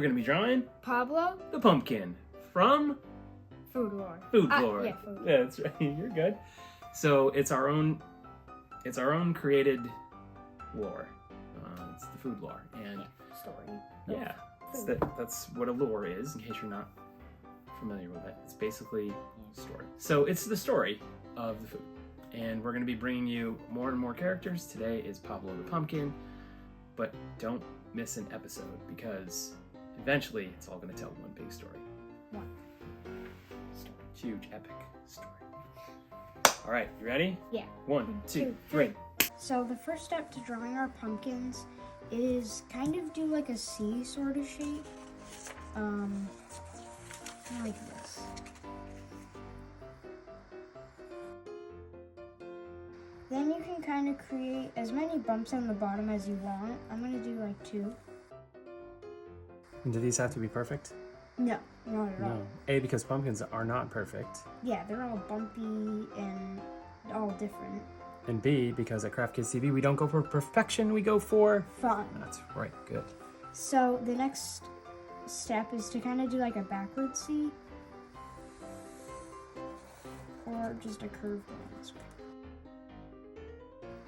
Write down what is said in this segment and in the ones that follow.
we're going to be drawing Pablo, the pumpkin from Food Lore. Food Lore. Yeah, Food Lore. Yeah, that's right. You're good. So it's our own created lore. It's the food lore, and Story. yeah, that's what a lore is. In case you're not familiar with it, it's basically a story. So it's the story of the food, and we're going to be bringing you more and more characters. Today is Pablo the pumpkin, but don't miss an episode because eventually it's all going to tell one big story. One. Huge, epic story. All right, you ready? Yeah. 1, 2, 3. So the first step to drawing our pumpkins is kind of do like a C sort of shape. Like this. Then you can kind of create as many bumps on the bottom as you want. I'm gonna do like 2. And do these have to be perfect? No, not at all. No. A, because pumpkins are not perfect. Yeah, they're all bumpy and all different. And B, because at Craft Kids TV, we don't go for perfection, we go for Fun. That's right, good. So the next step is to kind of do like a backward C. Or just a curved one.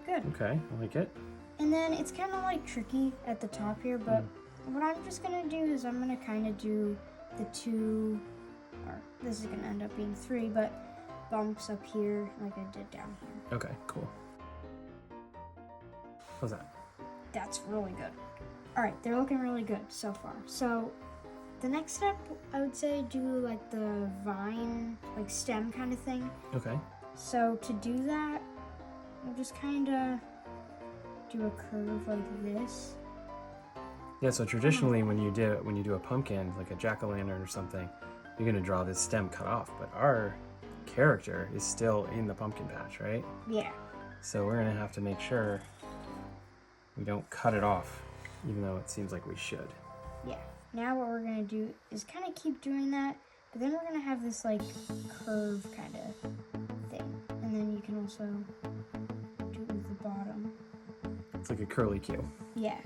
Good. Okay, I like it. And then it's kind of like tricky at the top here, but what I'm just going to do is I'm going to kind of do the 2, or this is going to end up being 3, but bumps up here like I did down here. Okay, cool. How's that? That's really good. All right, they're looking really good so far. So the next step, I would say do like the vine, like stem kind of thing. Okay. So to do that, we'll just kind of do a curve like this. Yeah, so traditionally when you do a pumpkin, like a jack-o'-lantern or something, you're gonna draw this stem cut off, but our character is still in the pumpkin patch, right? Yeah. So we're gonna have to make sure we don't cut it off, even though it seems like we should. Yeah. Now what we're gonna do is kind of keep doing that, but then we're gonna have this like curve kind of thing, and then you can also do it with the bottom. It's like a curly Q. Yeah.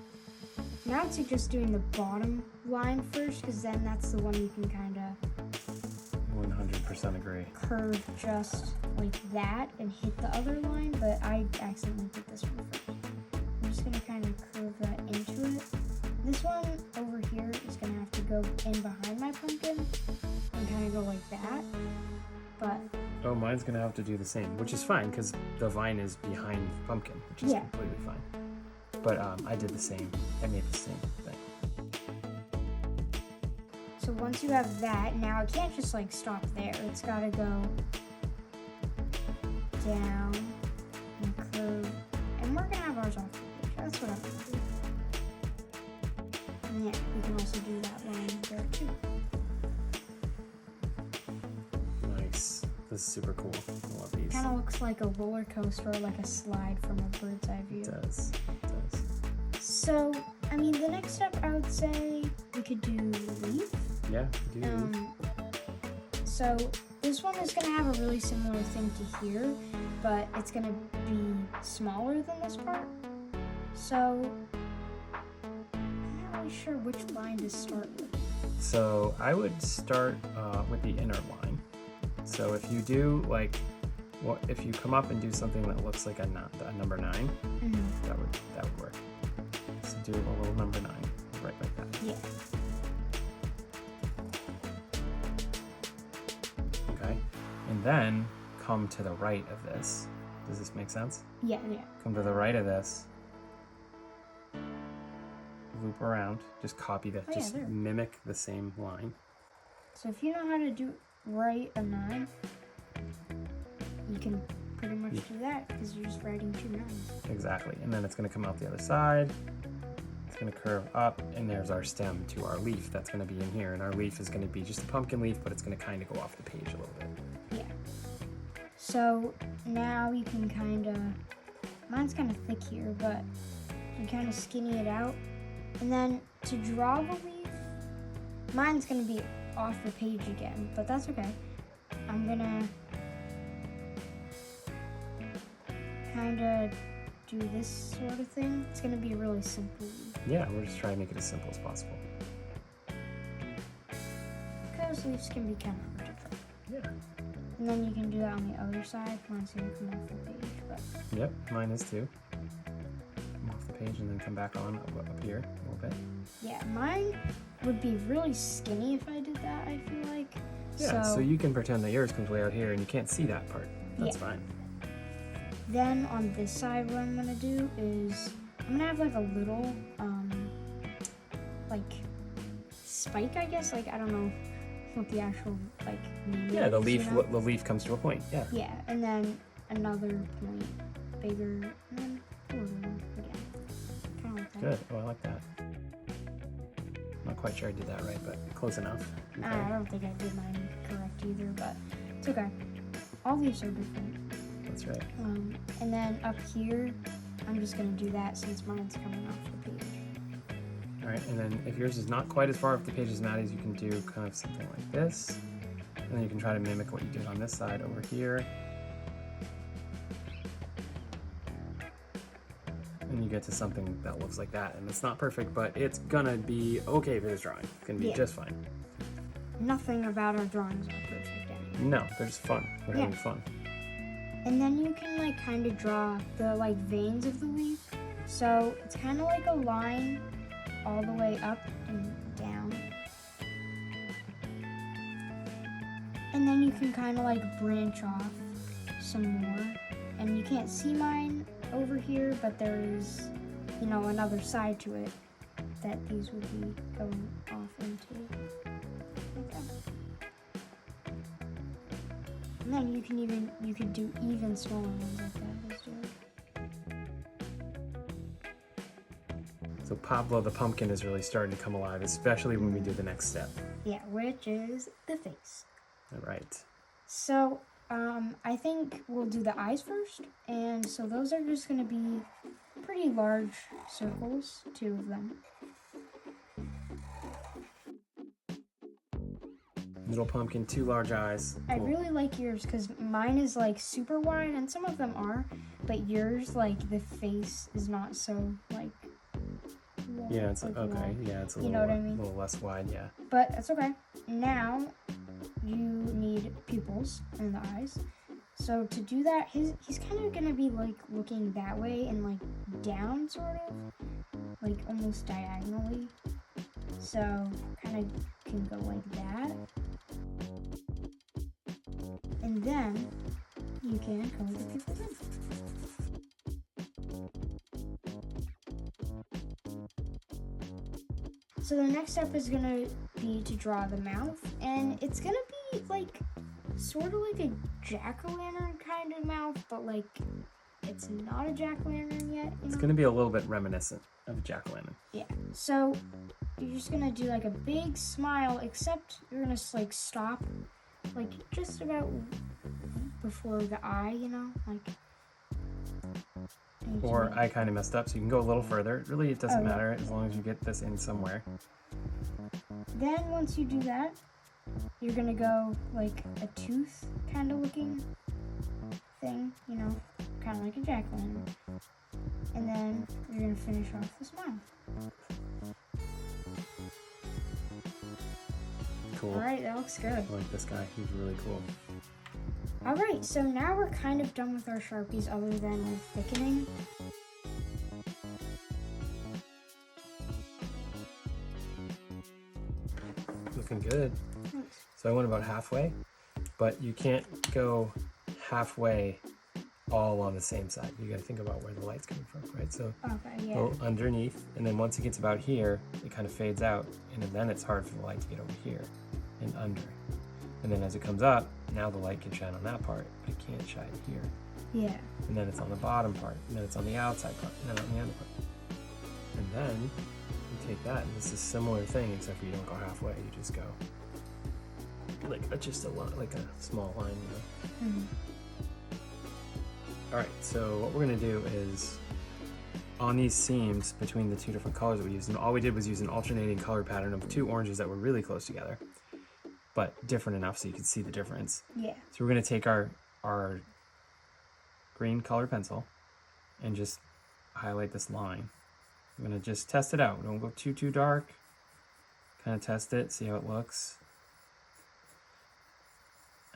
Now I'd suggest doing the bottom line first, because then that's the one you can kind of 100% agree. curve just like that and hit the other line, but I accidentally did this one first. I'm just gonna kind of curve that into it. This one over here is gonna have to go in behind my pumpkin and kind of go like that, but Oh, mine's gonna have to do the same, which is fine because the vine is behind the pumpkin, which is completely fine. But I did the same. I made the same thing. So once you have that, now it can't just like stop there. It's gotta go down and curve, and we're gonna have ours off the page. That's what I'm gonna do. And yeah, we can also do that line there too. Nice. This is super cool. I love these. Kind of looks like a roller coaster or like a slide from a bird's eye view. It does. It does. So, I mean, the next step I would say we could do leaf. Yeah, we do. So this one is gonna have a really similar thing to here, but it's gonna be smaller than this part. So I'm not really sure which line to start with. So I would start with the inner line. So if you do like, if you come up and do something that looks like a number 9, that would work. So do a little number 9, right like that. Yeah. Okay, and then come to the right of this. Does this make sense? Yeah. Come to the right of this. Loop around. Just copy that. Just mimic the same line. So if you know how to do write a 9, you can pretty much do that because you're just writing 2 9s. Exactly. And then it's going to come out the other side. It's going to curve up, and there's our stem to our leaf that's going to be in here. And our leaf is going to be just a pumpkin leaf, but it's going to kind of go off the page a little bit. Yeah. So now you can kind of, mine's kind of thick here, but you kind of skinny it out. And then to draw the leaf, mine's going to be off the page again, but that's okay. I'm going to kind of do this sort of thing. It's going to be really simple. Yeah, we're just trying to make it as simple as possible. those leaves can be kind of hard to draw. Yeah. And then you can do that on the other side once you come off the page. But Yep, mine is too. Come off the page and then come back on up here a little bit. yeah, mine would be really skinny if I did that, I feel like. Yeah, so you can pretend that yours comes way out here and you can't see that part. That's Yeah. fine. Then on this side, what I'm gonna do is I'm gonna have like a little like spike, I guess. Like I don't know what the actual like name Yeah, the is, leaf you know? the leaf comes to a point. Yeah. Yeah, and then another point, bigger, and then a little one again. Kind of like that. Good. Oh, I like that. Not quite sure I did that right, but close enough. Okay. I don't think I did mine correct either, but it's okay. All these are different. That's right. And then up here, I'm just gonna do that since mine's coming off the page. All right, and then if yours is not quite as far off the page as Maddie's, you can do kind of something like this. And then you can try to mimic what you did on this side over here. And you get to something that looks like that. And it's not perfect, but it's gonna be okay for this drawing. It's gonna be Yeah. just fine. Nothing about our drawings are perfect anyway. No, they're just fun. We're Yeah. having fun. And then you can like kind of draw the like veins of the leaf. So it's kind of like a line all the way up and down. And then you can kind of like branch off some more. And you can't see mine over here, but there is, you know, another side to it that these would be going off into. Like that. And then you could do even smaller ones like that. Let's do it. So Pablo the pumpkin is really starting to come alive, especially when we do the next step. Yeah, which is the face. All right. So, I think we'll do the eyes first. And so those are just going to be pretty large circles, 2 of them. Little pumpkin, 2 large eyes. I Cool. really like yours because mine is like super wide, and some of them are, but yours, like the face is not so like. Yeah, it's like, okay. long. Yeah, it's a You little, know what I mean? little less wide. Yeah. But it's okay. Now you need pupils in the eyes. So to do that, he's kind of gonna be like looking that way and like down, sort of, like almost diagonally. So kind of can go like that, and then you can color the pupils in. So the next step is gonna be to draw the mouth, and it's gonna be like sort of like a jack-o'-lantern kind of mouth, but like it's not a jack-o'-lantern yet. It's going to be a little bit reminiscent of a jack-o'-lantern. Yeah. So you're just gonna do like a big smile, except you're gonna like stop, like just about before the eye, you know, like. and Or you- I kind of messed up, so you can go a little further. Really, it doesn't Oh, yeah. matter as long as you get this in somewhere. Then once you do that, you're gonna go like a tooth kind of looking thing, you know, kind of like a jack-o'-lantern. And then you're gonna finish off the smile. Cool. All right, that looks good. I like this guy. He's really cool. All right, so now we're kind of done with our Sharpies other than with thickening. Looking good. Thanks. So I went about halfway, but you can't go halfway all on the same side. You got to think about where the light's coming from, right? So Okay, yeah. go underneath, and then once it gets about here, it kind of fades out, and then it's hard for the light to get over here and under. And then as it comes up, now the light can shine on that part, but it can't shine here. Yeah. And then it's on the bottom part, and then it's on the outside part, and then on the under part. And then you take that, and it's a similar thing, except for you don't go halfway. You just go like just a lot, like a small line, you know. Mhm. All right, so what we're gonna do is on these seams between the 2 different colors that we used, and all we did was use an alternating color pattern of 2 oranges that were really close together, but different enough so you could see the difference. Yeah. So we're gonna take our green colored pencil and just highlight this line. I'm gonna just test it out. Don't go too dark. Kind of test it, see how it looks.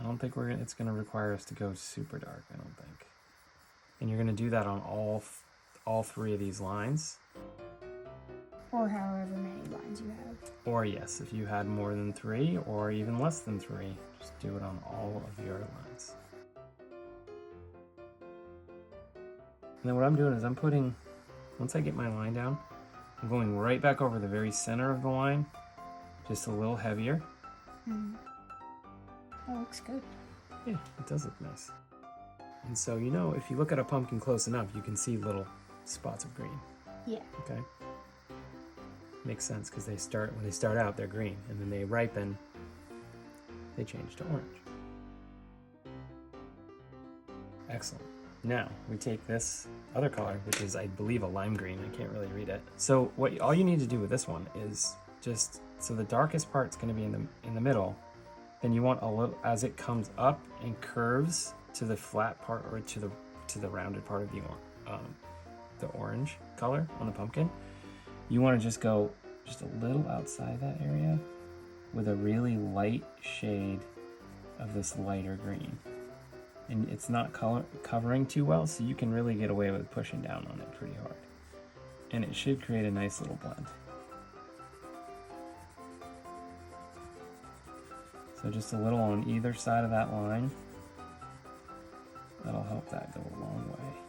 I don't think it's gonna require us to go super dark, I don't think. And you're gonna do that on all 3 of these lines. Or however many lines you have. Or yes, if you had more than 3 or even less than 3, just do it on all of your lines. And then what I'm doing is once I get my line down, I'm going right back over the very center of the line, just a little heavier. Mm. That looks good. Yeah, it does look nice. And so, if you look at a pumpkin close enough, you can see little spots of green. Yeah. Okay? Makes sense because when they start out, they're green, and then they ripen, they change to orange. Excellent. Now, we take this other color, which is, I believe, a lime green. I can't really read it. So all you need to do with this one is so the darkest part's going to be in the middle. Then you want a little, as it comes up and curves to the flat part or to the rounded part of the orange color on the pumpkin, you want to just go just a little outside that area with a really light shade of this lighter green. And it's not covering too well, so you can really get away with pushing down on it pretty hard. And it should create a nice little blend. So just a little on either side of that line. That'll help that go a long way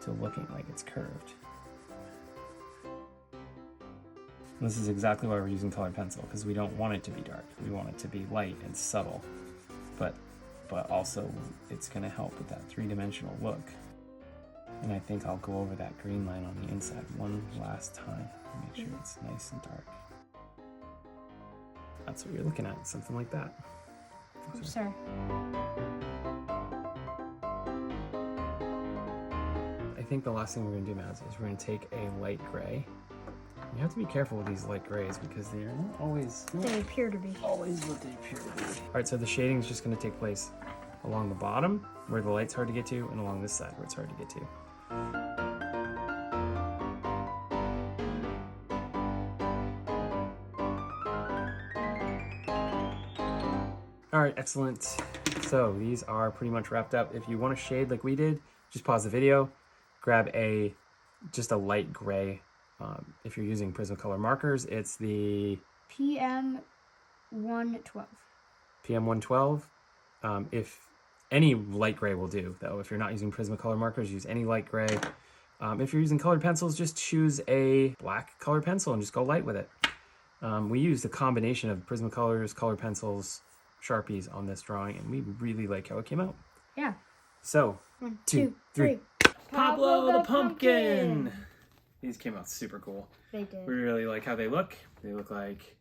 to looking like it's curved. And this is exactly why we're using colored pencil, because we don't want it to be dark. We want it to be light and subtle, but also it's going to help with that 3-dimensional look. And I think I'll go over that green line on the inside one last time to make sure it's nice and dark. That's what you're looking at, something like that. Oh, sorry. I think the last thing we're going to do, Mads, is we're going to take a light gray. You have to be careful with these light grays because they're not always... They appear to be. Always what they appear to be. Alright, so the shading is just going to take place along the bottom, where the light's hard to get to, and along this side, where it's hard to get to. Alright, excellent. So these are pretty much wrapped up. If you want to shade like we did, just pause the video, grab just a light gray. If you're using Prismacolor markers, it's the PM 112. PM 112. If any light gray will do, though. If you're not using Prismacolor markers, use any light gray. If you're using colored pencils, just choose a black colored pencil and just go light with it. We used a combination of Prismacolors, colored pencils, Sharpies on this drawing, and we really like how it came out. Yeah. So, 1, 2, 3. Pablo the pumpkin! These came out super cool. They did. We really like how they look. They look like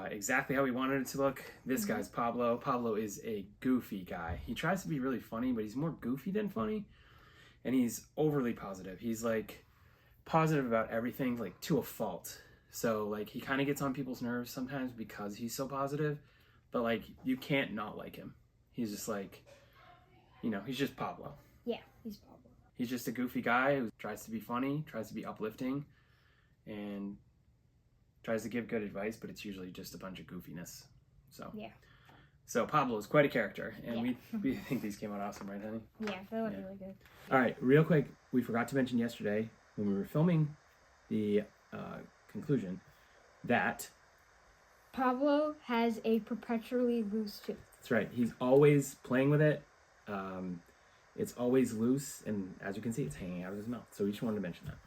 exactly how we wanted it to look. This guy's Pablo. Pablo is a goofy guy. He tries to be really funny, but he's more goofy than funny. And he's overly positive. He's like positive about everything, like to a fault. So like he kind of gets on people's nerves sometimes because he's so positive. But like you can't not like him. He's just like, he's just Pablo. Yeah, he's Pablo. He's just a goofy guy who tries to be funny, tries to be uplifting, and tries to give good advice, but it's usually just a bunch of goofiness. So yeah. So Pablo is quite a character, and we think these came out awesome, right, honey? Yeah, they look really good. All right, real quick, we forgot to mention yesterday when we were filming the conclusion that Pablo has a perpetually loose tooth. That's right. He's always playing with it. It's always loose, and as you can see, it's hanging out of his mouth. So we just wanted to mention that.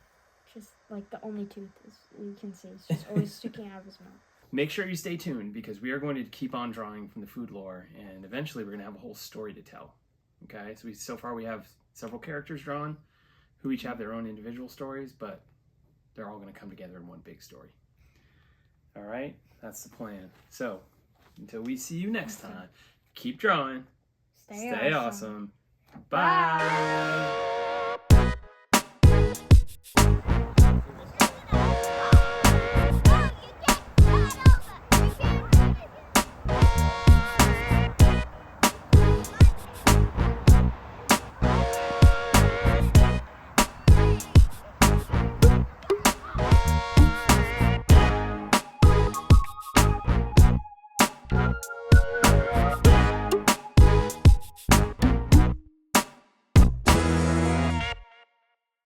Just like the only tooth, as you can see, it's just always sticking out of his mouth. Make sure you stay tuned because we are going to keep on drawing from the food lore, and eventually we're going to have a whole story to tell. Okay, so far we have several characters drawn who each have their own individual stories, but they're all going to come together in one big story. All right, that's the plan. So until we see you next time, keep drawing. Stay awesome. Bye.